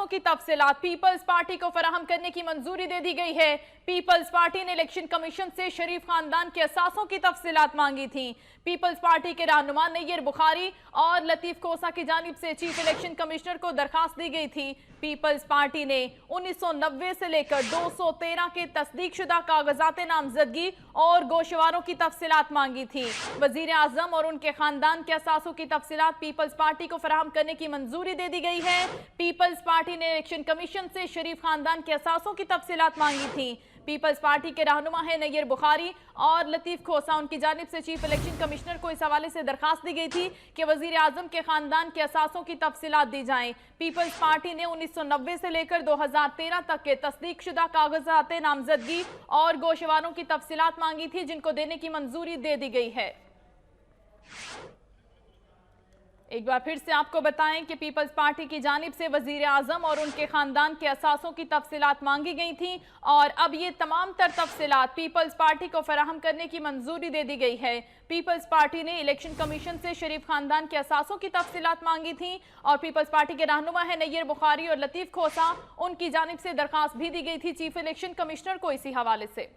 असासों की तफसीलात peoples party को फराहम करने की मंजूरी दे दी गई है। पीपल्स पार्टी ने इलेक्शन कमीशन से शरीफ खानदान के असासों की तफसीलात मांगी थी। पीपल्स पार्टी के रहनुमा नैयर बुखारी और लतीफ खोसा की जानिब से चीफ इलेक्शन कमिश्नर को दरखास्त दी गई थी। पीपल्स पार्टी ने 1990 से लेकर 213 के तस्दीक शुदा कागजात नामजदगी और गोशवारों की तफसीलात मांगी थी। वजीर आजम और उनके खानदान के असासों की तफसीलात पीपल्स पार्टी को फराहम करने की मंजूरी दे दी गई है। पीपल्स पार्टी ने इलेक्शन कमीशन से शरीफ खानदान के असासों की तफसीलात मांगी थी। पीपल्स पार्टी के रहनुमा है नैयर बुखारी और लतीफ खोसा। उनकी जानिब से चीफ इलेक्शन कमिश्नर को इस हवाले से दरखास्त दी गई थी कि वजीर आजम के खानदान के असासों की तफसीलात दी जाएं। पीपल्स पार्टी ने 1990 से लेकर 2013 तक के तस्दीक शुदा कागजात नामजदगी और गोशवारों की तफसीलात मांगी थी, जिनको देने की मंजूरी दे दी गई है। एक बार फिर से आपको बताएं कि पीपल्स पार्टी की जानिब से वजीर आजम और उनके खानदान के असासों की तफसीलात मांगी गई थी और अब ये तमाम तर तफसीलात पीपल्स पार्टी को फराहम करने की मंजूरी दे दी गई है। पीपल्स पार्टी ने इलेक्शन कमीशन से शरीफ खानदान के असासों की तफसीलात मांगी थी और पीपल्स पार्टी के रहनुमा है नैयर बुखारी और लतीफ खोसा। उनकी जानिब से दरखास्त भी दी गई थी चीफ इलेक्शन कमिश्नर को इसी हवाले से।